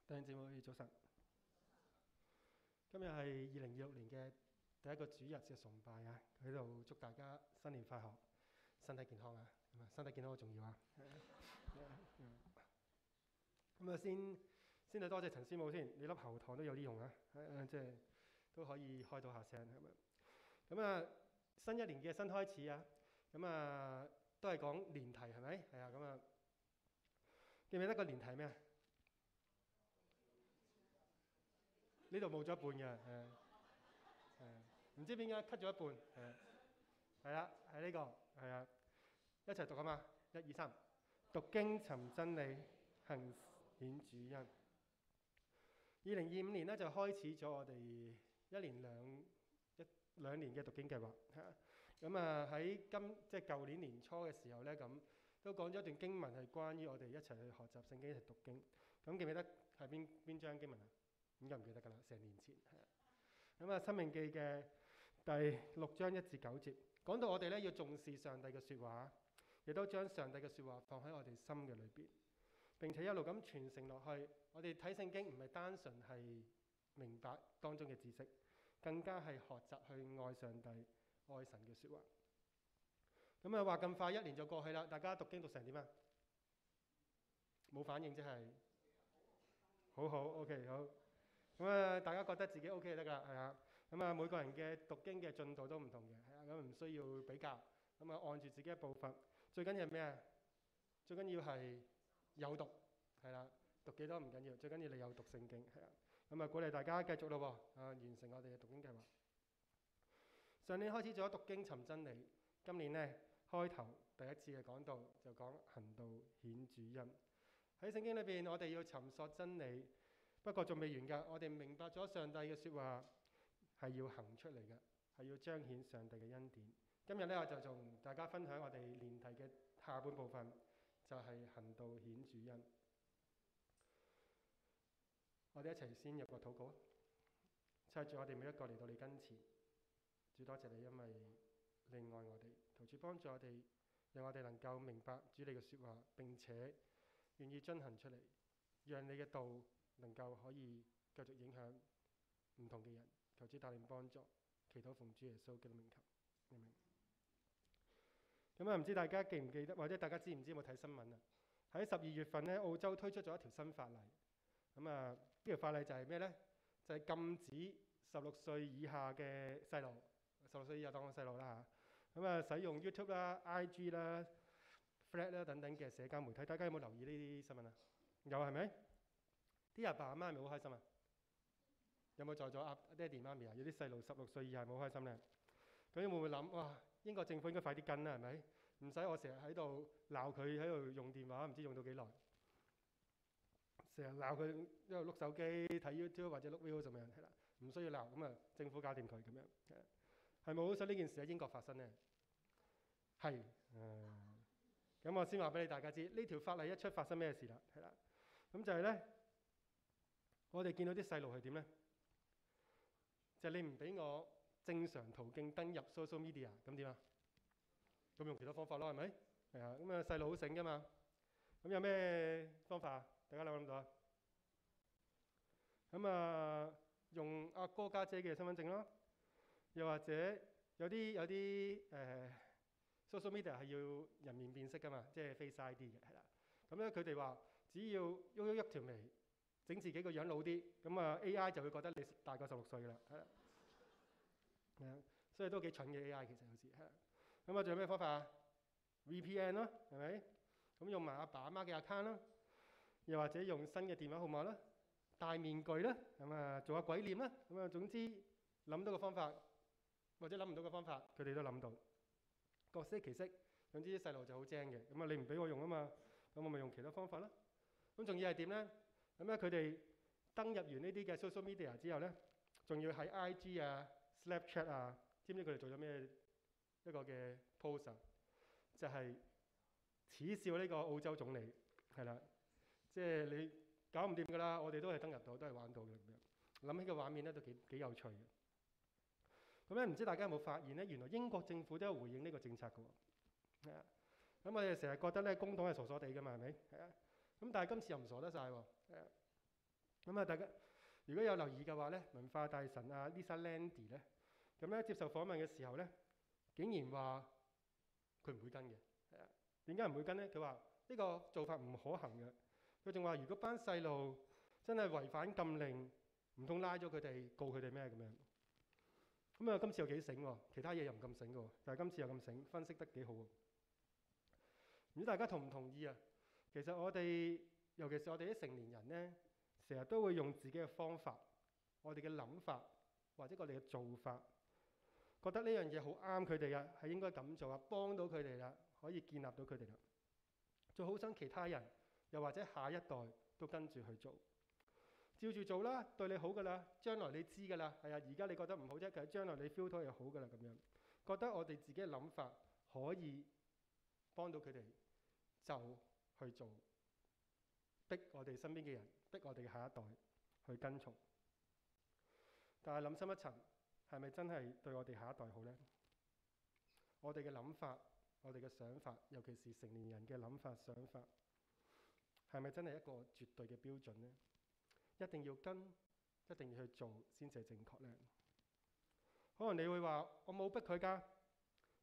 弟兄姊妹早晨，今日係2026年嘅第一個主日嘅崇拜啊！喺度祝大家新年快樂，身體健康啊！咁啊，身體健康好重要啊！咁啊，先係多謝陳師母先，你粒喉糖都有啲用啊！即係都可以開到下聲咁樣。咁啊，新一年嘅新開始啊！咁啊，都係講年題係咪？係啊！咁啊，記唔記得個年題咩啊？呢度冇咗一半嘅，唔知點解 cut 咗一半，係啦，係呢個，係啊，一齊讀啊嘛，1、2、3，讀經尋真理，行顯主恩。2025年咧就開始咗我哋1年2年嘅讀經計劃，咁啊喺即係舊年年初嘅時候咧，咁都講咗一段經文係關於我哋一齊去學習聖經一齊讀經。咁記唔記得係邊章經文啊？應該唔記得㗎啦，成年前係啊。咁啊，《申命記》嘅第6章1至9節，講到我哋咧要重視上帝嘅説話，亦都將上帝嘅説話放喺我哋心嘅裏邊，並且一路咁傳承落去。我哋睇聖經唔係單純係明白當中嘅知識，更加係學習去愛上帝、愛神嘅説話。咁啊，話咁快1年就過去啦，大家讀經讀成點啊？冇反應即係好好 ，OK 好。咁啊，大家覺得自己 OK 就得㗎啦，係啊。咁啊，每個人嘅讀經嘅進度都唔同嘅，係啊。咁唔需要比較，咁啊按住自己嘅步伐。最緊要係咩啊？最緊要係有讀，係啦。讀幾多唔緊要，最緊要你有讀聖經，係啊。咁啊，鼓勵大家繼續咯喎，完成我哋嘅讀經計劃。上年開始咗讀經尋真理，今年呢開頭第一次嘅講道就講行道顯主恩。喺聖經裏邊，我哋要尋索真理。不過仲未完㗎，我哋明白咗上帝嘅説話係要行出嚟嘅，係要彰顯上帝嘅恩典。今日咧，我就同大家分享我哋年題嘅下半部分，就係行道顯主恩。我哋一齊先入個禱告，藉住我哋每一個嚟到你跟前，主多謝你，因為你愛我哋，求主幫助我哋，讓我哋能夠明白主你嘅説話，並且願意遵行出嚟，讓你嘅道能夠可以繼續影響唔同嘅人，求主帶領幫助，祈禱奉主耶穌基督名求，明唔明？咁啊，唔知大家記唔記得，或者大家知唔知有冇睇新聞啊？喺12月份咧，澳洲推出咗一條新法例。咁啊，呢條法例就係咩呢？就係禁止16歲以下嘅細路，16歲以下當個細路啦嚇。咁啊，使用 YouTube 啦、IG 啦、Thread 啦等等嘅社交媒體。大家有冇留意呢啲新聞啊？有係咪？啲阿爸阿媽係咪好開心啊？有冇在座阿爹哋媽咪啊？有啲細路16歲以下係咪好開心咧？咁你會唔會諗哇？英國政府應該快啲跟啦，係咪？唔使我成日喺度鬧佢喺度用電話，唔知用到幾耐。成日鬧佢一路碌手機睇 YouTube 或者碌 video 咁樣，係啦，唔需要鬧，咁啊政府搞掂佢咁樣。係咪好想呢件事喺英國發生咧？係，咁我先話俾你大家知，呢條法例一出發生咩事啦？係啦，咁就係咧。我哋見到啲細路係點呢？就係你唔俾我正常途徑登入 social media， 咁點啊？咁用其他方法咯，係咪？係啊，咁啊細路好醒噶嘛。咁有咩方法啊？大家諗唔諗到啊？咁啊，用阿哥家姐嘅身份證咯，又或者有啲social media 係要人面辨識噶嘛，即係 Face ID 嘅，係啦。咁咧佢哋話只要喐條眉，整自己個樣老啲，咁啊 AI 就會覺得你大過16歲㗎啦，係啦，係啊，所以都幾蠢嘅 AI 其實有時係。咁啊，仲有咩方法啊 ？VPN 咯，係咪？咁用埋阿爸阿媽嘅 account 咯，又或者用新嘅電話號碼啦，戴面具啦，咁啊做下鬼臉啦，咁啊總之諗到個方法，或者諗唔到個方法，佢哋都諗到，各式其式。總之啲細路就好精嘅，咁啊你唔俾我用啊嘛，咁我咪用其他方法啦。咁仲要係點咧？咁咧，佢哋登入完呢啲嘅 social media 之後咧，仲要喺 IG 啊、Snapchat 啊，知唔知佢哋做咗咩一個嘅 post 啊？就係恥笑呢個澳洲總理，係啦，即係你搞唔掂㗎啦，我哋都係登入到，都係玩到嘅咁樣。諗起個畫面咧，都幾有趣嘅。咁咧，唔知大家有冇發現咧？原來英國政府都有回應呢個政策㗎喎。係啊，咁我哋成日覺得咧，工黨係傻傻地㗎嘛，係咪？係啊。咁但係今次又唔傻得晒喎，咁咁啊，大家如果有留意嘅話咧，文化大臣啊 Lisa Landy 咧，咁咧接受訪問嘅時候咧，竟然話佢唔會跟嘅。係啊，點解唔會跟咧？佢話呢個做法唔可行嘅。佢仲話如果班細路真係違反禁令，唔通拉咗佢哋告佢哋咩咁樣？咁啊，今次又幾醒喎，其他嘢又唔咁醒嘅喎，但係今次又咁醒，分析得幾好喎。唔知大家同唔同意啊？其實我哋，尤其是我哋啲成年人咧，成日都會用自己嘅方法、我哋嘅諗法或者我哋嘅做法，覺得呢樣嘢好啱佢哋啊，係應該咁做啊，幫到佢哋啦，可以建立到佢哋啦，就好想其他人又或者下一代都跟住去做，照住做啦，對你好噶啦，將來你知噶啦，係啊，而家你覺得唔好啫，其實將來你 feel 到係好噶啦咁樣，覺得我哋自己嘅諗法可以幫到佢哋，就去做，逼我哋身邊嘅人，逼我哋嘅下一代去跟從。但係諗深一層，係咪真係對我哋下一代好呢？我哋嘅諗法，我哋嘅想法，尤其是成年人嘅諗法想法，係咪真係一個絕對嘅標準呢？一定要跟，一定要去做先至係正確呢？可能你會話我冇逼佢㗎，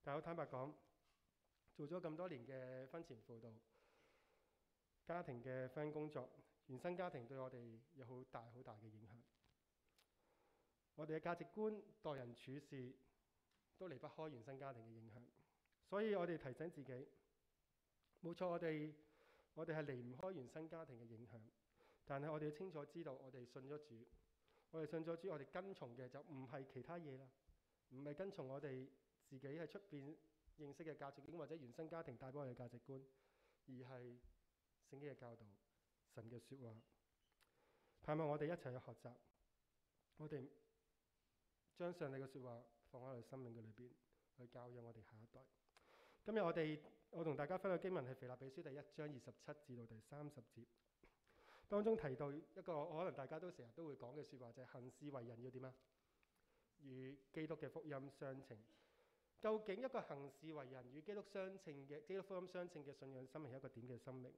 但係我坦白講，做咗咁多年嘅婚前輔導、家庭嘅婚姻工作，原生家庭對我哋有好大好大嘅影響。我哋嘅價值觀、待人處事都離不開原生家庭嘅影響，所以我哋提醒自己，冇錯，我哋係離唔開原生家庭嘅影響，但係我哋要清楚知道，我哋信咗主，我哋跟從嘅就唔係其他嘢啦，唔係跟從我哋自己喺出邊認識嘅價值觀或者原生家庭帶俾我哋嘅價值觀，而係聖經嘅教導、神嘅說話，盼望我哋一齊去學習，我哋將上帝嘅說話放喺我哋生命嘅裏邊，去教養我哋下一代。今日我同大家分享嘅經文係腓立比書第1章27至到第30節，當中提到一個可能大家都成日都會講嘅說話，就係行事為人要點啊？與基督嘅福音相稱。究竟一個行事為人與基督福音相稱嘅信仰生命係一個點嘅生命？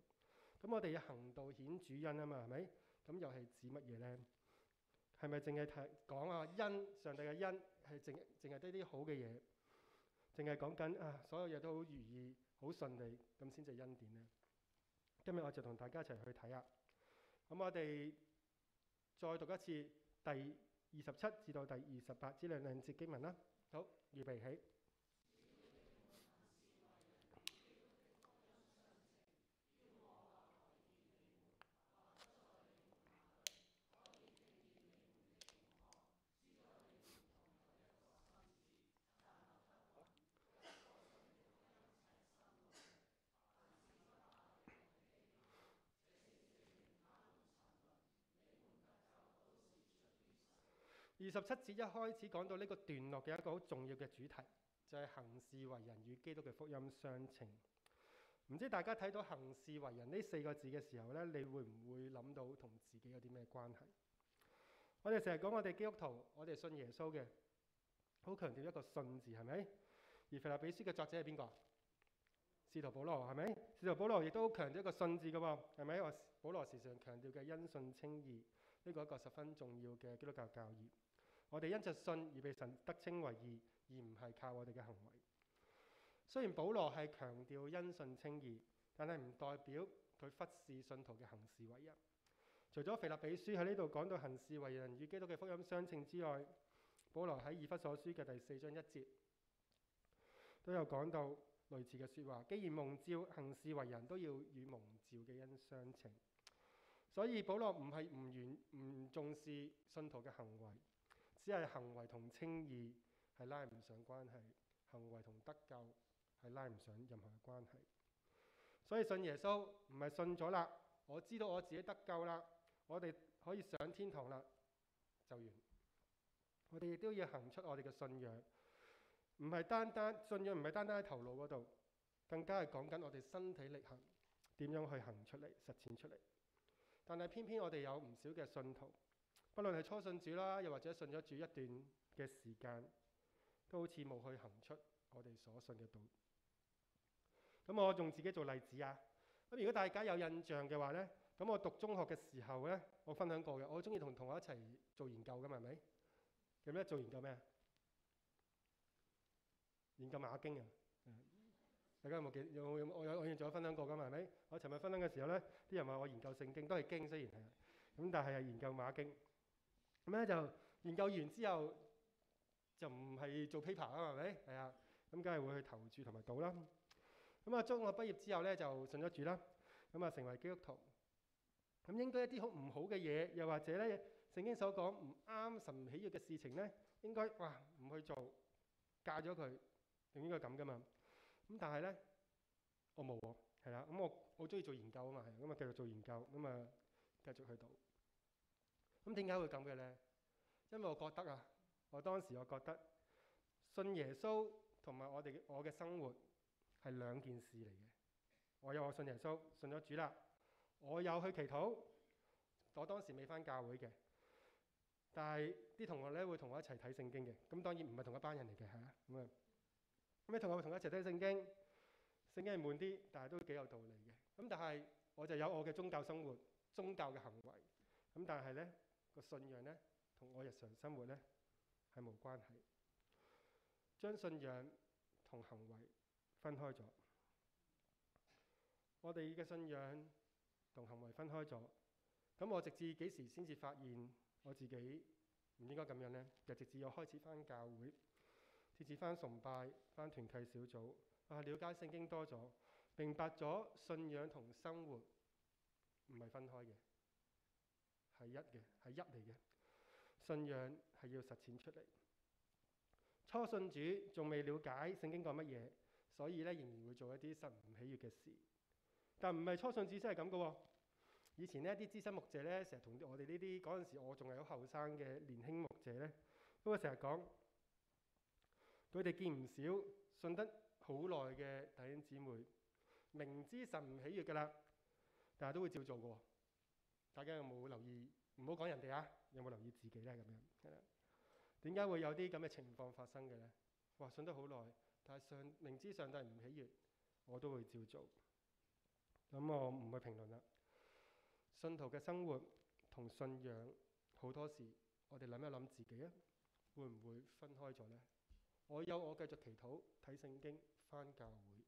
咁我哋要行道顯主恩啊嘛，係咪？咁又係指乜嘢呢？係咪淨係講啊恩，上帝嘅恩係淨係得啲好嘅嘢，淨係講緊啊所有嘢都好如意、好順利咁先至恩典呢？今日我就同大家一齊去睇下。咁我哋再讀一次第27至到第28之兩節經文啦。好，預備起。27節一開始講到呢個段落嘅一個好重要嘅主題，就係行事為人與基督嘅福音相稱。唔知大家睇到行事為人呢4個字嘅時候呢，你會唔會諗到同自己有啲咩關係？我哋成日講我哋基督徒，我哋信耶穌嘅，好強調一個信字，係咪？而腓立比書嘅作者係邊個？使徒保羅，係咪？使徒保羅亦都強調一個信字嘅喎，係咪？保羅時常強調嘅因信稱義，呢個係一個十分重要嘅基督教教義。我哋因着信而被神得稱為義，而唔係靠我哋嘅行為。雖然保羅係強調因信稱義，但係唔代表佢忽視信徒嘅行事為人。除咗腓立比書喺呢度講到行事為人與基督嘅福音相稱之外，保羅喺以弗所書嘅第4章1節都有講到類似嘅說話。既然蒙召行事為人，都要與蒙召嘅恩相稱。所以保羅唔係唔重視信徒嘅行為，只係行為同稱義係拉唔上關係，行為同得救係拉唔上任何嘅關係。所以信耶穌唔係信咗啦，我知道我自己得救啦，我哋可以上天堂啦就完。我哋亦都要行出我哋嘅信仰，唔係信仰唔係單單喺頭腦嗰度，更加係講緊我哋身體力行點樣去行出嚟、實踐出嚟。但係偏偏我哋有唔少嘅信徒，不論係初信主啦，又或者信咗主一段嘅時間，都好似冇去行出我哋所信嘅道。咁我用自己做例子啊。咁如果大家有印象嘅話呢，咁我讀中學嘅時候咧，我分享過嘅，我中意同同學一齊做研究㗎嘛，係咪？咁咧做研究咩啊？研究馬經啊！大家有冇記？我仲有分享過㗎嘛？係咪？我尋日分享嘅時候咧，啲人話我研究聖經，都係經雖然係，咁但係研究馬經。咁咧就研究完之後，就唔係做 paper 啊嘛，係咪？係啊，咁梗係會去投注同埋賭啦。咁啊，中學畢業之後咧就信咗主啦，咁啊成為基督徒。咁應該一啲好唔好嘅嘢，又或者咧聖經所講唔啱神唔喜悅嘅事情咧，應該唔去做，戒咗佢，定應該咁噶嘛？咁但係咧，我冇喎，係啦。咁我中意做研究啊嘛，係咁啊繼續做研究，咁啊繼續去讀。咁點解會咁嘅咧？因為我覺得我當時覺得信耶穌同埋我嘅生活係兩件事嚟嘅。我信耶穌，信咗主啦，我有去祈禱。我當時未返教會嘅，但係啲同學咧會同我一齊睇聖經嘅。咁當然唔係同一班人嚟嘅，係啊咁啊。咁啲同學會同我一齊睇聖經，聖經係悶啲，但係都幾有道理嘅。咁但係我就有我嘅宗教生活、宗教嘅行為。咁但係咧個信仰咧同我日常生活咧係冇關係，將信仰同行為分開咗。我哋嘅信仰同行為分開咗。咁我直至幾時先至發現我自己唔應該咁樣呢？就直至我開始返教會，直至返崇拜、返團契小組，了解聖經多咗，明白咗信仰同生活唔係分開嘅，係一嚟嘅。信仰係要實踐出嚟。初信主仲未了解聖經講乜嘢，所以咧仍然會做一啲神唔喜悅嘅事。但唔係初信主真係咁嘅喎。以前呢啲資深牧者咧，成日同我哋呢啲嗰陣時我仲係好後生嘅年輕牧者咧，都會成日講，佢哋見唔少信得好耐嘅弟兄姊妹，明知神唔喜悅㗎啦，但係都會照做嘅喎。大家有冇留意？唔好講人哋啊，有冇留意自己咧？咁樣係啦。點解會有啲咁嘅情況發生嘅咧？信得好耐，但係明知上帝唔喜悅，我都會照做。咁我唔去評論啦。信徒嘅生活同信仰好多時，我哋諗一諗自己啊，會唔會分開咗呢？我繼續祈禱、睇聖經、返教會，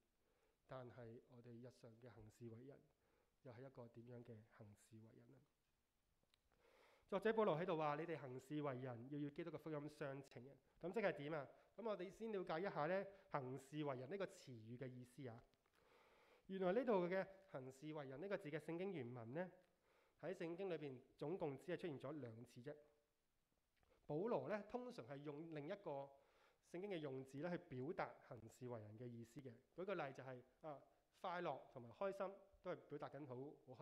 但係我哋日常嘅行事為人，又係一個點樣嘅行事為人呢？作者保羅喺度話：你哋行事為人要與基督嘅福音相稱啊！咁即係點啊？咁我哋先了解一下呢行事為人呢個詞語嘅意思啊。原來呢度嘅行事為人呢個字嘅聖經原文呢，喺聖經裏邊總共只係出現咗2次啫。保羅咧通常係用另一個聖經嘅用字咧去表達行事為人嘅意思嘅。舉個例就係快樂同埋開心都係表達緊好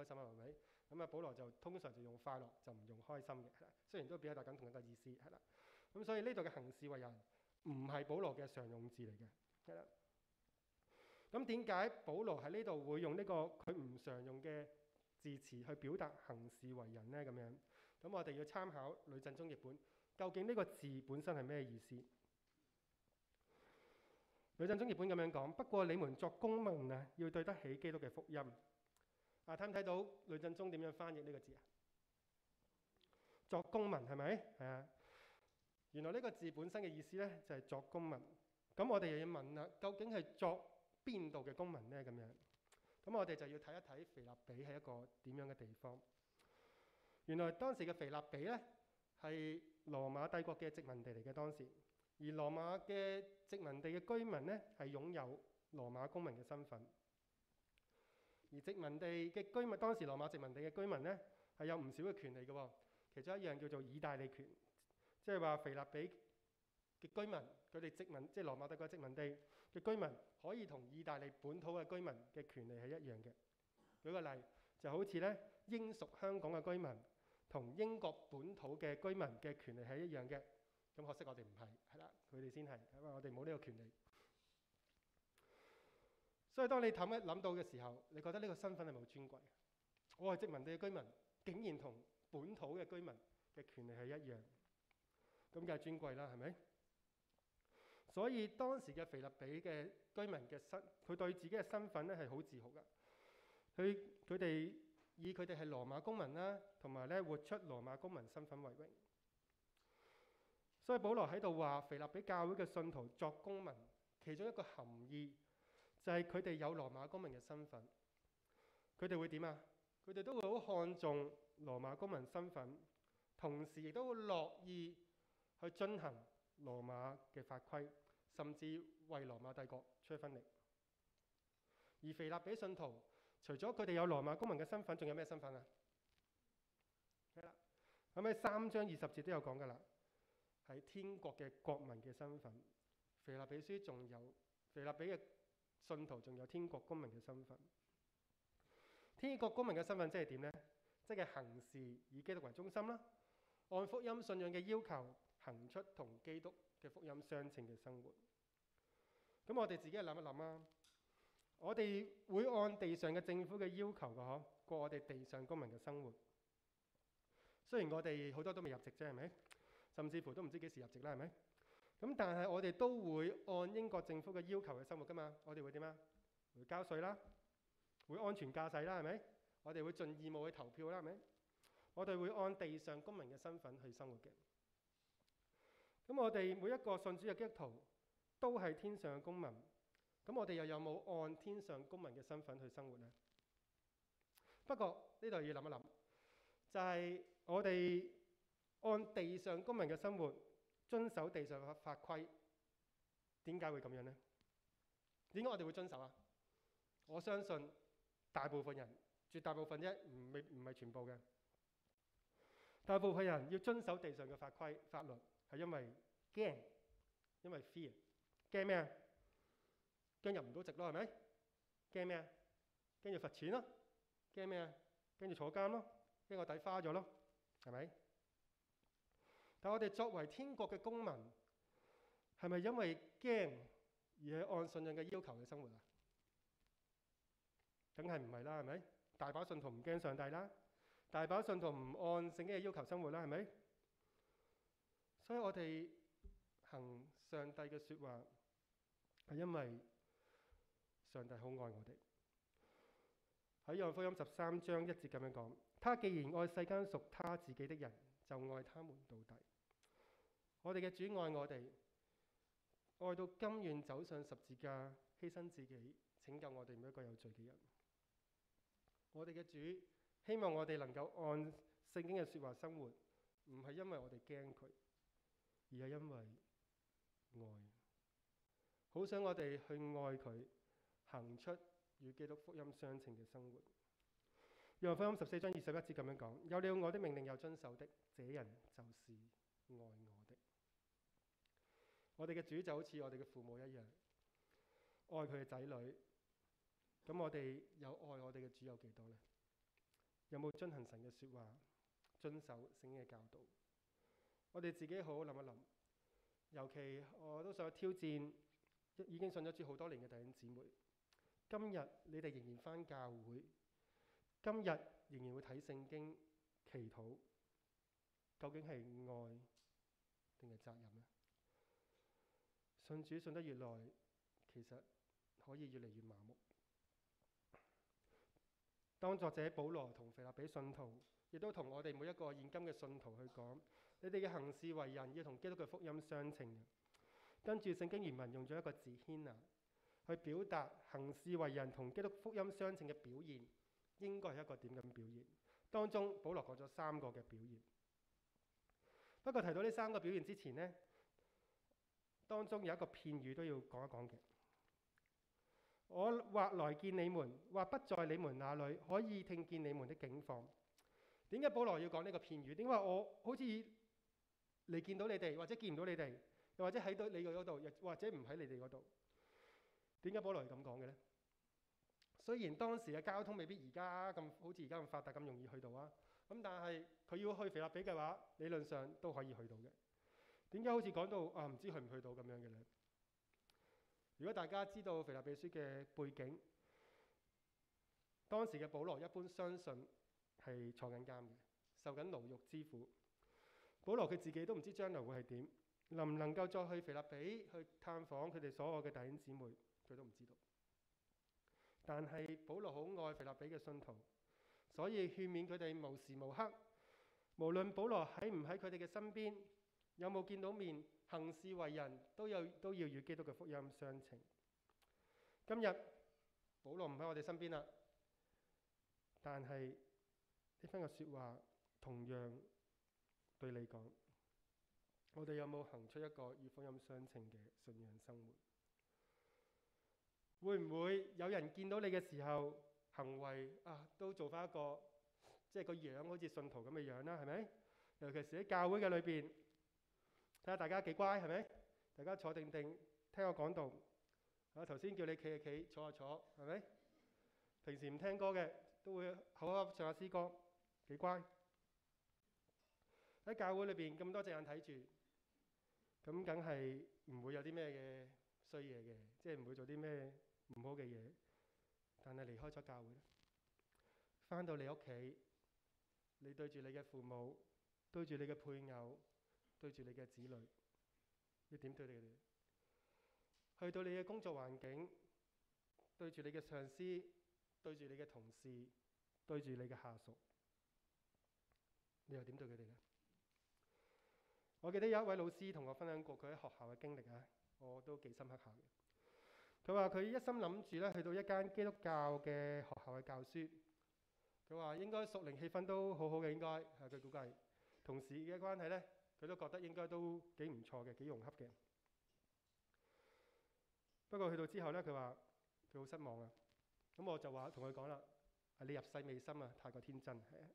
開心啊，係咪？咁保羅就通常就用快樂，就唔用開心嘅。雖然都表達緊同一個意思，係啦。咁所以呢度嘅行事為人唔係保羅嘅常用字嚟嘅，係啦。咁點解保羅喺呢度會用呢個佢唔常用嘅字詞去表達行事為人呢？咁樣，咁我哋要參考呂振中譯本，究竟呢個字本身係咩意思？呂振中譯本咁樣講：不過你們作公民啊，要對得起基督嘅福音。睇唔睇到呂振中點樣翻譯呢個字啊？作公民係咪？係啊。原來呢個字本身嘅意思呢，就係作公民。咁我哋又要問啦，究竟係作邊度嘅公民呢？咁樣，咁我哋就要睇一睇腓立比係一個點樣嘅地方。原來當時嘅腓立比呢，係羅馬帝國嘅殖民地嚟嘅當時，而羅馬嘅殖民地嘅居民呢，係擁有羅馬公民嘅身份。而殖民地嘅居民，當時羅馬殖民地嘅居民呢，係有唔少嘅權利嘅喎。其中一樣叫做意大利權，即係話腓立比嘅居民，佢哋殖民即係羅馬帝國殖民地嘅居民，可以同意大利本土嘅居民嘅權利係一樣嘅。舉個例，就好似咧英屬香港嘅居民同英國本土嘅居民嘅權利係一樣嘅。咁可惜我哋唔係，係啦，佢哋先係，因為我哋冇呢個權利。所以當你諗到嘅時候，你覺得呢個身份係咪好尊貴？我係殖民地嘅居民，竟然同本土嘅居民嘅權利係一樣，咁梗係尊貴啦，係咪？所以當時嘅腓立比嘅居民嘅佢對自己嘅身份咧係好自豪噶。佢哋以佢哋係羅馬公民啦，同埋咧活出羅馬公民身份為榮。所以保羅喺度話腓立比教會嘅信徒作公民，其中一個含義就係佢哋有羅馬公民嘅身份。佢哋會點啊？佢哋都會好看重羅馬公民身份，同時亦都會樂意去遵行羅馬嘅法規，甚至為羅馬帝國出一分力。而腓立比信徒除咗佢哋有羅馬公民嘅身份，仲有咩身份啊？係啦，咁喺3章20節都有講噶啦，係天國嘅國民嘅身份。腓立比書仲有腓立比嘅信徒仲有天國公民嘅身份。天國公民嘅身份即係點呢？即係行事以基督為中心啦，按福音信仰嘅要求行出同基督嘅福音相稱嘅生活。咁我哋自己諗一諗啊，我哋會按地上嘅政府嘅要求嘅過我哋地上公民嘅生活。雖然我哋好多都未入籍啫，係咪？甚至乎都唔知幾時入籍啦，係咪？咁但係我哋都會按英國政府嘅要求去生活噶嘛。我哋會點啊？會交稅啦，會安全駕駛啦，係咪？我哋會盡義務去投票啦，係咪？我哋會按地上公民嘅身份去生活嘅。咁我哋每一個信主嘅基督徒都係天上嘅公民。咁我哋又有冇按天上公民嘅身份去生活呢？不過呢度要諗一諗，就係我哋按地上公民嘅生活，遵守地上嘅法規，點解會咁樣呢？點解我哋會遵守啊？我相信大部分人，絕大部分啫，唔係全部嘅。大部分人要遵守地上嘅法規、法律，係因為驚，因為 fear。驚咩啊？驚入唔到籍咯，係咪？驚咩啊？驚要罰錢咯。驚咩啊？驚要坐監咯。驚個底花咗咯，係咪？但我哋作為天國嘅公民，係咪因為驚而係按信仰嘅要求去生活啊？梗係唔係啦，係咪？大把信徒唔驚上帝啦，大把信徒唔按聖經嘅要求生活啦，係咪？所以我哋行上帝嘅説話，係因為上帝好愛我哋。喺約翰福音13章1節咁樣講：他既然愛世間屬他自己的人，就愛他們到底。我哋嘅主愛我哋，愛到甘願走上十字架，犧牲自己，拯救我哋每一個有罪嘅人。我哋嘅主希望我哋能夠按聖經嘅説話生活，唔係因為我哋驚佢，而係因為愛。好想我哋去愛佢，行出與基督福音相稱嘅生活。約翰福音14章21節咁樣講：有了我的命令又遵守的，這人就是愛我的。我哋嘅主就好似我哋嘅父母一樣，愛佢嘅仔女。咁我哋有愛我哋嘅主有幾多呢？有冇遵行神嘅説話，遵守聖經嘅教導？我哋自己好好諗一諗。尤其我都想挑戰已經信咗主好多年嘅弟兄姊妹。今日你哋仍然返教會，今日仍然會睇聖經、祈禱，究竟係愛定係責任呢？信主信得越耐，其實可以越嚟越麻木。當作者保羅同腓立比信徒，亦都同我哋每一個現今嘅信徒去講：你哋嘅行事為人要同基督嘅福音相稱嘅。跟住聖經原文用咗一個字牽啊，去表達行事為人同基督福音相稱嘅表現，應該係一個點咁表現？當中保羅講咗3個嘅表現。不過提到呢3個表現之前呢，當中有一個片語都要講一講嘅。我或來見你們，或不在你們那裏，可以聽見你們的景況。點解保羅要講呢個片語？點解我好似嚟見到你哋，或者見唔到你哋，又或者喺到你嗰度，又或者唔喺你哋嗰度？點解保羅要咁講嘅呢？雖然當時嘅交通未必而家咁好似而家咁發達咁容易去到啊，咁但係佢要去腓立比嘅話，理論上都可以去到嘅。點解好似講到唔知去唔去到咁樣嘅呢？如果大家知道腓立比書嘅背景，當時嘅保羅一般相信係坐緊監嘅，受緊牢獄之苦。保羅佢自己都唔知將來會係點，能唔能夠再去腓立比去探訪佢哋所有嘅弟兄姊妹，佢都唔知道。但係保羅好愛腓立比嘅信徒，所以勸勉佢哋無時無刻，無論保羅喺唔喺佢哋嘅身邊，有冇見到面，行事為人都要與基督嘅福音相稱。今日保羅唔喺我哋身邊啦，但係呢番嘅説話同樣對你講，我哋有冇行出一個與福音相稱嘅信仰生活？會唔會有人見到你嘅時候，行為都做翻一個即係個樣好似信徒咁嘅樣啦，係咪？尤其是喺教會嘅裏邊，睇下大家幾乖，係咪？大家坐定定聽我講道。頭先叫你企就企，坐就坐，係咪？平時唔聽歌嘅都會口口唱下詩歌，幾乖。喺教會裏邊咁多隻眼睇住，咁梗係唔會有啲咩嘅衰嘢嘅，即係唔會做啲咩唔好嘅嘢。但係離開咗教會咧，翻到你屋企，你對住你嘅父母，對住你嘅配偶，對住你嘅子女，你點對你哋？去到你嘅工作環境，對住你嘅上司，對住你嘅同事，對住你嘅下屬，你又點對佢哋呢？我記得有一位老師同我分享過佢喺學校嘅經歷啊，我都幾深刻下嘅。佢話佢一心諗住咧去到一間基督教嘅學校去教書。佢話應該屬靈氣氛都好好嘅，應該係佢估計同事嘅關係咧，佢都覺得應該都幾唔錯嘅，幾融洽嘅。不過去到之後咧，佢話佢好失望啊。咁我就話同佢講啦：你入世未深啊，太過天真。係啊，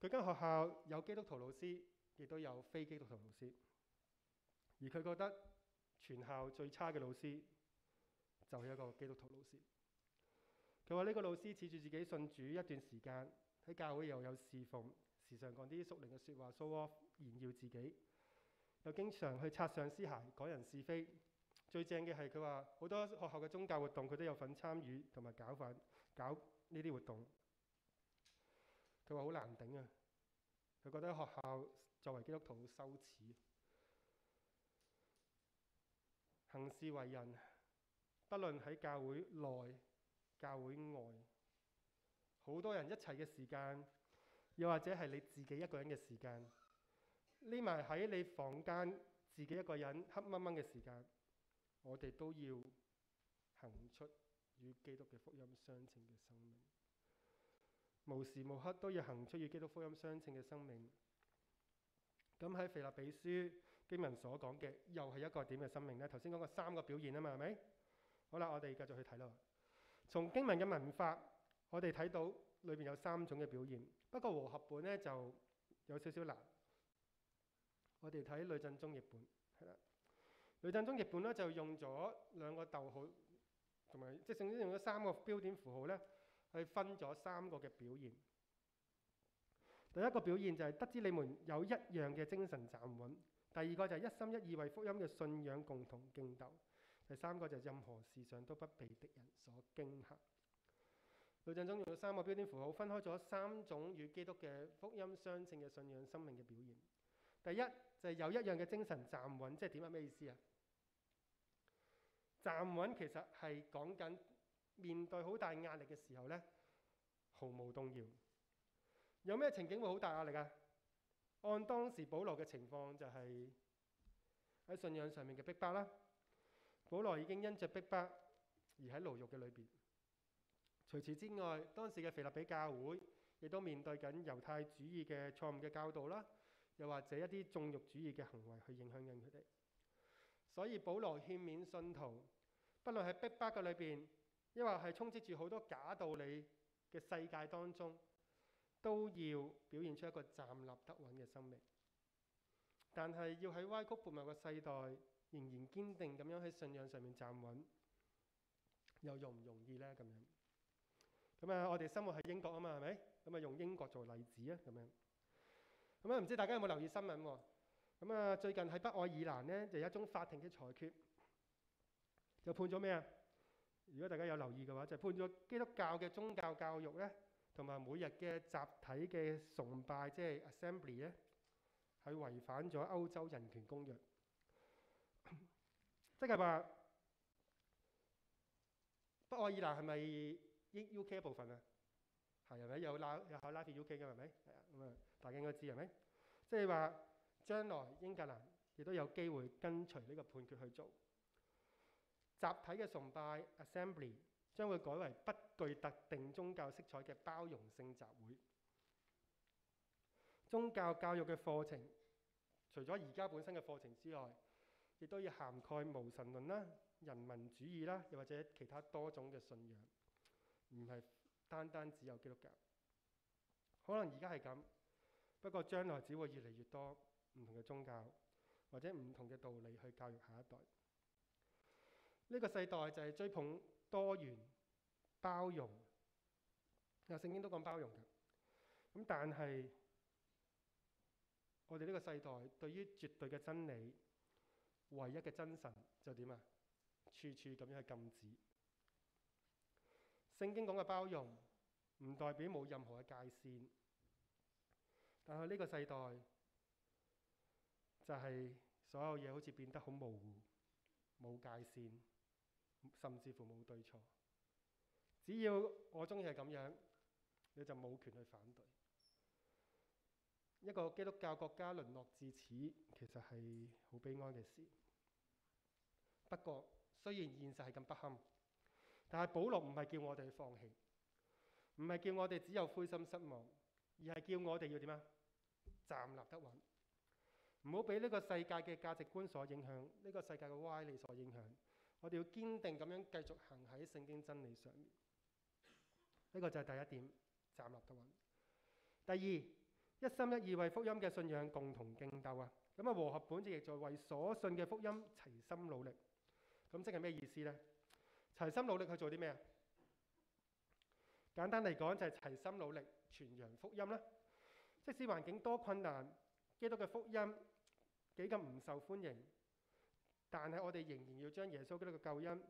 佢間學校有基督徒老師，亦都有非基督徒老師。而佢覺得全校最差嘅老師就係一個基督徒老師。佢話呢個老師恃住自己信主一段時間，喺教會又有侍奉，時常講啲屬靈嘅説話 show off 炫耀自己，又經常去擦上絲鞋講人是非。最正嘅係佢話好多學校嘅宗教活動佢都有份參與同埋搞呢啲活動。佢話好難頂啊！佢覺得學校作為基督徒好羞恥，行事為人，不論喺教會內、教會外，好多人一齊嘅時間，又或者係你自己一個人嘅時間，匿埋喺你房間自己一個人黑掹掹嘅時間，我哋都要行出與基督嘅福音相稱嘅生命，無時無刻都要行出與基督福音相稱嘅生命。咁喺腓立比書經文所講嘅，又係一個點嘅生命呢？頭先講過3個表現啊嘛，係咪？好啦，我哋繼續去睇咯。從經文嘅文法，我哋睇到裏邊有3種嘅表現。不過和合本呢就有少少難。我哋睇呂振中譯本，係啦。呂振中譯本咧就用咗2個逗號，同埋即係總之用咗3個標點符號咧，去分咗3個嘅表現。第一個表現就係得知你們有一樣嘅精神站穩。第二個就係一心一意為福音嘅信仰共同競鬥。第3個就係任何事上都不被敵人所驚嚇。呂振中用咗3個標點符號，分開咗3種與基督嘅福音相稱嘅信仰生命嘅表現。第一就係有一樣嘅精神站穩，即係點啊？咩意思啊？站穩其實係講緊面對好大壓力嘅時候咧，毫無動搖。有咩情景會好大壓力啊？按當時保羅嘅情況，就係喺信仰上面嘅逼迫啦。保羅已經因着逼迫而喺牢獄嘅裏邊。除此之外，當時嘅腓立比教會亦都面對緊猶太主義嘅錯誤嘅教導啦，又或者一啲縱慾主義嘅行為去影響緊佢哋。所以保羅勸勉信徒，不論喺逼迫嘅裏邊，抑或係充斥住好多假道理嘅世界當中，都要表現出一個站立得穩嘅生命。但係要喺歪曲悖謬嘅世代，仍然堅定咁樣喺信仰上面站穩，又容唔容易呢？咁樣咁啊！我哋生活喺英國啊嘛，係咪？咁啊，用英國做例子啊，咁樣。咁啊，唔知大家有冇留意新聞喎？咁啊，最近喺北愛爾蘭呢，就有一種法庭嘅裁決，就判咗咩啊？如果大家有留意嘅話，就判咗基督教嘅宗教教育咧，同埋每日嘅集體嘅崇拜，即係 assembly 咧，係違反咗歐洲人權公約。即係話北愛爾蘭係咪UK 一部分啊？係咪有考 Life UK 嘅係咪？係啊，咁啊大家應該知係咪？即係話將來英格蘭亦都有機會跟隨呢個判決去做。集體嘅崇拜 Assembly 將會改為不具特定宗教色彩嘅包容性集會。宗教教育嘅課程，除咗而家本身嘅課程之外，亦都要涵蓋無神論啦、人民主義啦，又或者其他多種嘅信仰，唔係單單只有基督教。可能而家係咁，不過將來只會越嚟越多唔同嘅宗教或者唔同嘅道理去教育下一代。呢個世代就係追捧多元、包容，聖經都講包容嘅。咁但係我哋呢個世代對於絕對嘅真理、唯一嘅真神就點啊？處處咁樣去禁止。聖經講嘅包容唔代表冇任何嘅界線，但係呢個世代就係所有嘢好似變得好模糊，冇界線，甚至乎冇對錯。只要我中意係咁樣，你就冇權去反對。一個基督教國家淪落至此，其實係好悲哀嘅事。不過雖然現實係咁不堪，但係保羅唔係叫我哋去放棄，唔係叫我哋只有灰心失望，而係叫我哋要點啊？站立得穩，唔好俾呢個世界嘅價值觀所影響，呢個世界嘅歪理所影響。我哋要堅定咁樣繼續行喺聖經真理上面。呢個就係第一點，站立得穩。第二，一心一意為福音嘅信仰共同競鬥啊！咁啊，和合本節亦在為所信嘅福音齊心努力。咁即係咩意思呢？齊心努力去做啲咩啊？簡單嚟講就係齊心努力傳揚福音啦。即使環境多困難，基督嘅福音幾咁唔受歡迎，但係我哋仍然要將耶穌基督嘅救恩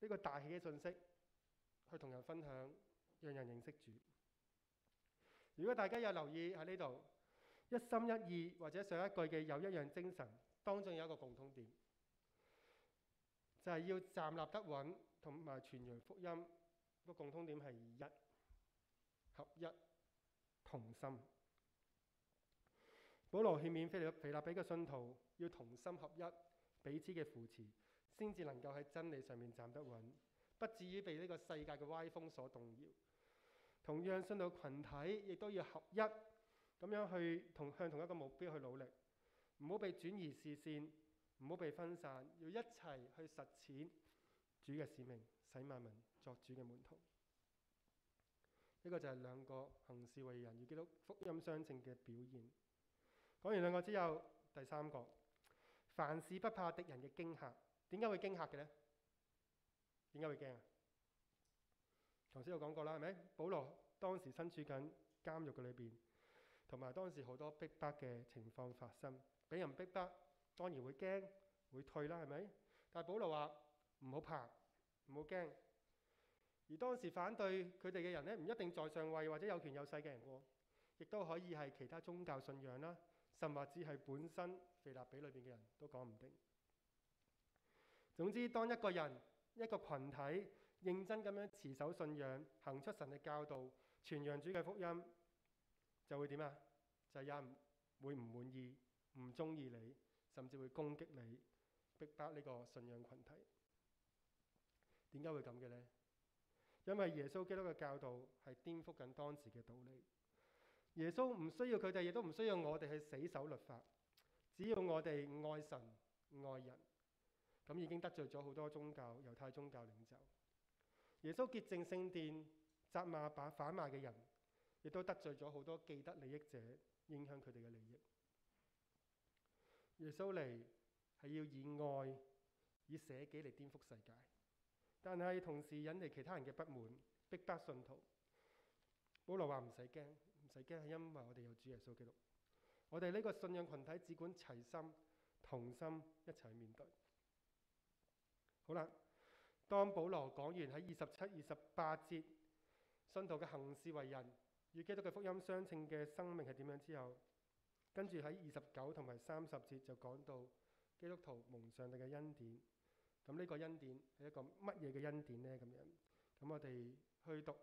呢個大喜嘅信息去同人分享，讓人認識主。如果大家有留意喺呢度，一心一意或者上一句嘅有一樣精神，當中有一個共通點，就係要站立得穩同埋傳揚福音。個共通點係一，合一，同心。保羅勸勉腓立比嘅信徒要同心合一，彼此嘅扶持，先至能夠喺真理上面站得穩，不至於被呢個世界嘅歪風所動搖。同樣，信徒群體亦都要合一，咁樣去向同一個目標去努力，唔好被轉移視線，唔好被分散，要一齊去實踐主嘅使命，使萬民作主嘅門徒。呢個就係兩個行事為人與基督福音相稱嘅表現。講完兩個之後，第三個，凡事不怕敵人嘅驚嚇。點解會驚嚇嘅呢？點解會驚啊？頭先有講過啦，係咪？保羅當時身處緊監獄嘅裏邊，同埋當時好多逼迫嘅情況發生，俾人逼迫，當然會驚會退啦，係咪？但係保羅話唔好怕，唔好驚。而當時反對佢哋嘅人呢，唔一定在上位或者有權有勢嘅人喎，亦都可以係其他宗教信仰啦，甚至係本身腓立比裏邊嘅人都講唔定。總之，當一個人一個群體認真咁樣持守信仰，行出神嘅教導，傳揚主嘅福音，就會點啊？就係有人會唔滿意、唔中意你，甚至會攻擊你、逼迫呢個信仰群體。點解會咁嘅呢？因為耶穌基督嘅教導係顛覆緊當時嘅道理。耶穌唔需要佢哋，亦都唔需要我哋去死守律法，只要我哋愛神愛人，咁已經得罪咗好多宗教、猶太宗教領袖。耶穌潔淨聖殿，責罵反罵嘅人，亦都得罪咗好多既得利益者，影響佢哋嘅利益。耶穌嚟係要以愛、以捨己嚟顛覆世界，但係同時引嚟其他人嘅不滿，逼迫信徒。保羅話唔使驚，唔使驚，係因為我哋有主耶穌基督。我哋呢個信仰群體只管齊心同心一齊面對。好啦，當保羅講完喺27、28節信徒嘅行事為人與基督嘅福音相稱嘅生命係點樣之後，跟住喺29同埋30節就講到基督徒蒙上帝嘅恩典。咁呢個恩典係一個乜嘢嘅恩典呢？咁樣，咁我哋去讀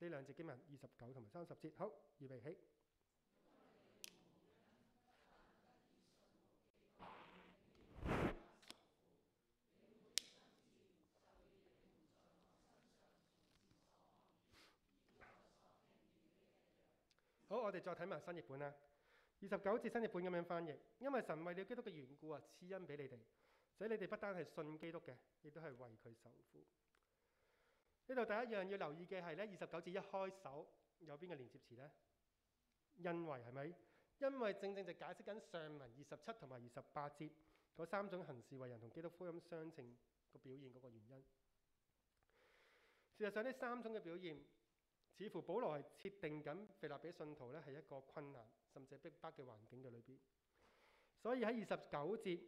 呢兩節經文29同埋30節。好，預備起。好，我哋再睇埋新譯本啦。29節新譯本咁樣翻譯，因為神為了基督嘅緣故賜恩俾你哋，使你哋不單係信基督嘅，亦都係為佢受苦。呢度第一樣要留意嘅係咧，29節一開首有邊個連接詞呢？因為係咪？因為正正就解釋緊上文27同埋28節嗰三種行事為人同基督福音相稱個表現嗰個原因。事實上呢三種嘅表現，似乎保羅係設定緊腓立比信徒咧係一個困難甚至逼迫嘅環境嘅裏邊。所以喺29節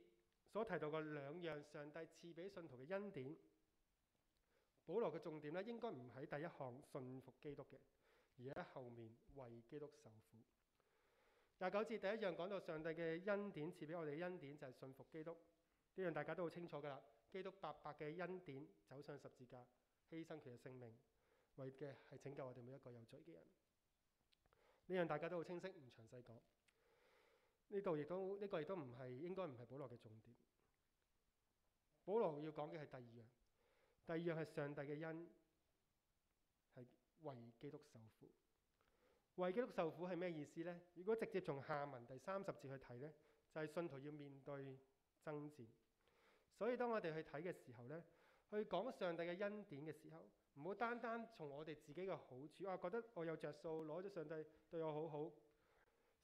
所提到嘅兩樣上帝賜俾信徒嘅恩典，保羅嘅重點咧應該唔喺第一項信服基督嘅，而喺後面為基督受苦。29節第一樣講到上帝嘅恩典賜俾我哋嘅恩典就係信服基督，呢樣大家都好清楚㗎啦。基督白白嘅恩典走上十字架，犧牲佢嘅性命，為嘅係拯救我哋每一個有罪嘅人。呢樣大家都好清晰，唔詳細講。呢個亦都唔係應該唔係保羅嘅重點。保羅要講嘅係第二樣。第二樣係上帝嘅恩，係為基督受苦。為基督受苦係咩意思呢？如果直接從下文第30節去睇呢，就係信徒要面對爭戰。所以當我哋去睇嘅時候呢，去講上帝嘅恩典嘅時候，唔好單單從我哋自己嘅好處，覺得我有着數，攞咗上帝對我好好，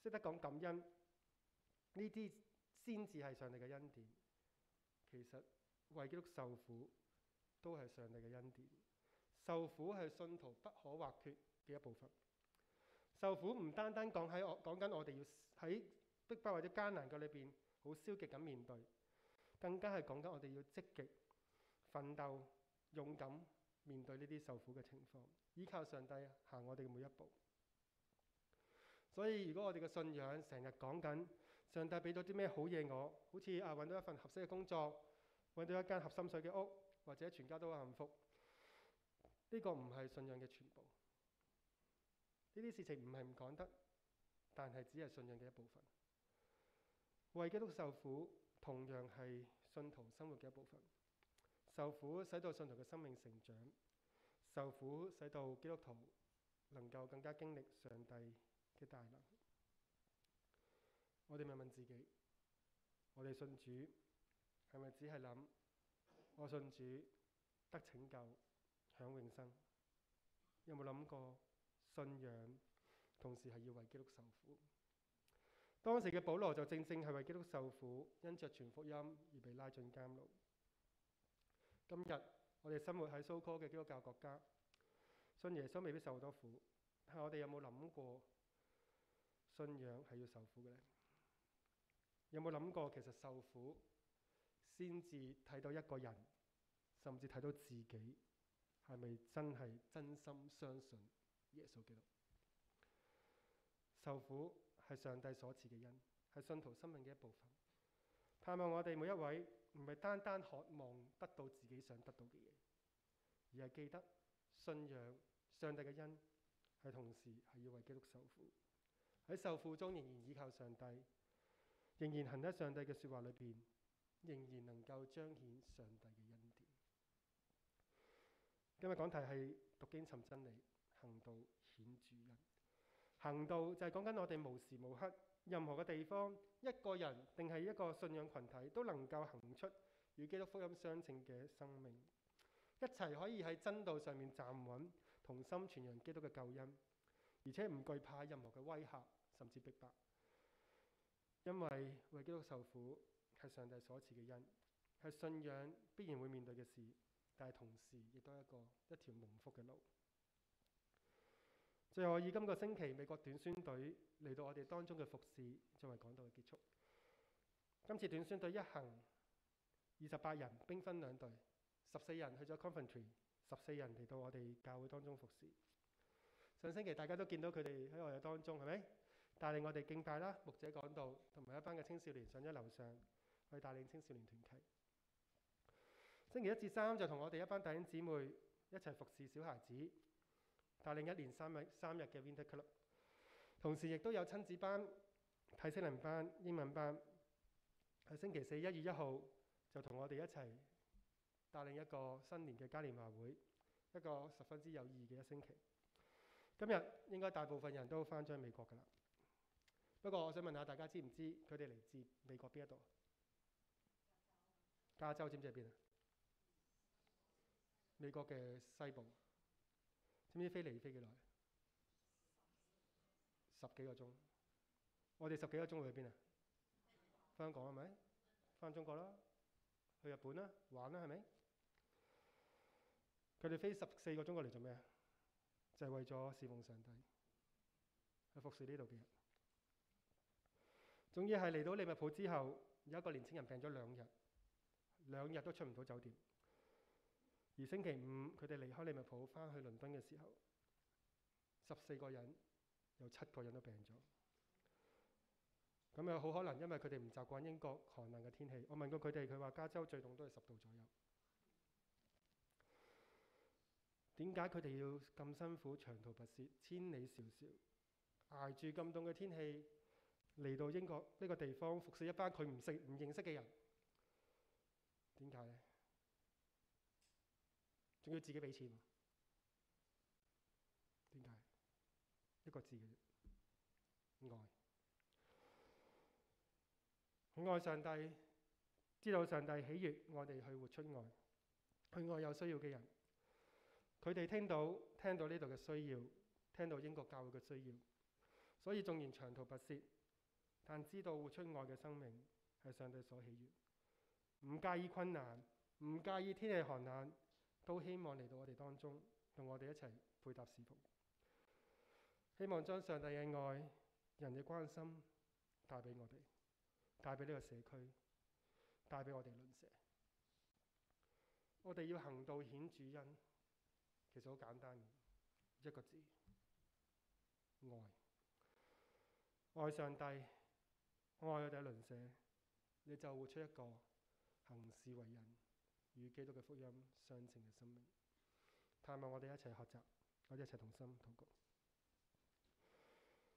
識得講感恩，呢啲先至係上帝嘅恩典。其實為基督受苦都係上帝嘅恩典。受苦係信徒不可或缺嘅一部分。受苦唔單單講緊我哋要喺逼迫或者艱難嘅裏邊好消極咁面對，更加係講緊我哋要積極奮鬥、勇敢面對呢啲受苦嘅情況，依靠上帝行我哋嘅每一步。所以如果我哋嘅信仰成日講緊上帝俾咗啲咩好嘢我，好似揾到一份合適嘅工作，揾到一間合心水嘅屋，或者全家都好幸福，呢個唔係信仰嘅全部。呢啲事情唔係唔講得，但係只係信仰嘅一部分。為基督受苦同樣係信徒生活嘅一部分。受苦使到信徒嘅生命成長，受苦使到基督徒能夠更加經歷上帝嘅大能。我哋問問自己，我哋信主係咪只係諗我信主得拯救享永生？有冇諗過信仰同時係要為基督受苦？當時嘅保羅就正正係為基督受苦，因着傳福音而被拉進監牢。今日我哋生活喺so called嘅基督教國家，信耶穌未必受好多苦，但係我哋有冇諗過信仰係要受苦嘅呢？有冇諗過其實受苦先至睇到一個人，甚至睇到自己係咪真係真心相信耶穌基督？受苦係上帝所賜嘅恩，係信徒生命嘅一部分。盼望我哋每一位唔係單單渴望得到自己想得到嘅嘢，而係記得信仰上帝嘅恩，係同時係要為基督受苦。喺受苦中仍然依靠上帝，仍然行喺上帝嘅說話裏邊，仍然能夠彰顯上帝嘅恩典。今日講題係讀經尋真理，行道顯主恩。行道就係講緊我哋無時無刻任何嘅地方，一個人定係一個信仰群體都能夠行出與基督福音相稱嘅生命，一齊可以喺真道上面站穩，同心傳揚基督嘅救恩，而且唔懼怕任何嘅威嚇甚至逼迫，因為為基督受苦係上帝所賜嘅恩，係信仰必然會面對嘅事，但係同時亦都係一條蒙福嘅路。最後以今個星期美國短宣隊嚟到我哋當中嘅服侍作為講道嘅結束。今次短宣隊一行28人，兵分兩隊，14人去咗 Coventry，14人嚟到我哋教會當中服侍。上星期大家都見到佢哋喺我哋當中，係咪帶領我哋敬拜啦？牧者講道，同埋一班嘅青少年上咗樓上去帶領青少年團契。星期1至3就同我哋一班弟兄姊妹一齊服侍小孩子。帶領一連3日嘅 Winter Club， 同時亦都有親子班、體適能班、英文班。喺星期四1月1號就同我哋一齊帶領一個新年嘅嘉年華會，一個十分之有意義嘅一星期。今日應該大部分人都翻咗美國㗎啦。不過我想問下大家，知唔知佢哋嚟自美國邊一度？加州知唔知喺邊啊？美國嘅西部。知唔知飛嚟飛幾耐？10幾個鐘。我哋10幾個鐘會去邊啊？翻香港係咪？翻中國啦，去日本啦，玩啦係咪？佢哋飛14個鐘過嚟做咩啊？就係為咗侍奉上帝，去服侍呢度嘅人。總之係嚟到利物浦之後，有一個年青人病咗2日都出唔到酒店。而星期5佢哋離開利物浦翻去倫敦嘅時候，14個人有7個人都病咗。咁又好可能因為佢哋唔習慣英國寒冷嘅天氣。我問過佢哋，佢話加州最凍都係10度左右。點解佢哋要咁辛苦長途跋涉千里迢迢，捱住咁凍嘅天氣嚟到英國呢個地方服侍一班佢唔認識嘅人？點解呢？仲要自己俾錢？點解？一個字嘅啫，愛。愛上帝，知道上帝喜悅我哋去活出愛，去愛有需要嘅人。佢哋聽到呢度嘅需要，聽到英國教會嘅需要，所以縱然長途跋涉，但知道活出愛嘅生命係上帝所喜悅，唔介意困難，唔介意天氣寒冷，都希望嚟到我哋當中，同我哋一齊配搭侍奉。希望將上帝嘅愛、人嘅關心帶俾我哋，帶俾呢個社區，帶俾我哋鄰舍。我哋要行道顯主恩，其實好簡單，一個字：愛。愛上帝，愛我哋嘅鄰舍，你就活出一個行事為人與基督嘅福音相稱嘅生命。盼望我哋一齊學習，我哋一齊同心禱告。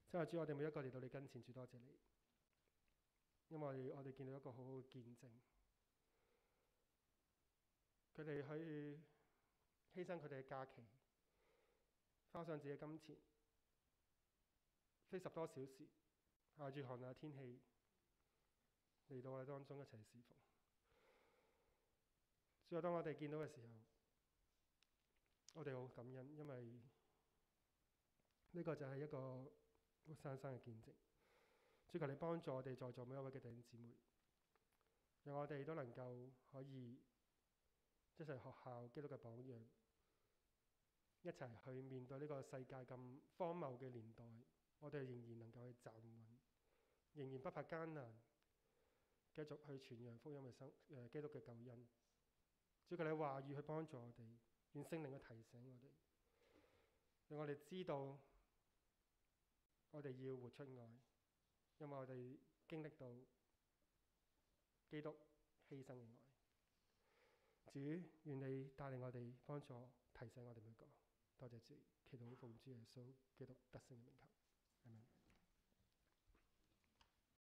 親愛的主，我哋每一個嚟到你跟前，主多謝你，因為我哋見到一個好好嘅見證，佢哋去犧牲佢哋嘅假期，花上自己嘅金錢，飛10多小時，捱住寒冷嘅天氣嚟到我哋當中一齊侍奉。所以當我哋見到嘅時候，我哋好感恩，因為呢個就係一個活生生嘅見證。主求你幫助我哋在座每一位嘅弟兄姊妹，讓我哋都能夠可以一齊學效基督嘅榜樣，一齊去面對呢個世界咁荒謬嘅年代，我哋仍然能夠去站穩，仍然不怕艱難，繼續去傳揚福音嘅基督嘅救恩。主求你話語去幫助我哋，願聖靈去提醒我哋，讓我哋知道我哋要活出愛，因為我哋經歷到基督犧牲嘅愛。主，願你帶領我哋，幫助提醒我哋每個。多謝主，祈禱奉主耶穌基督得勝嘅名求。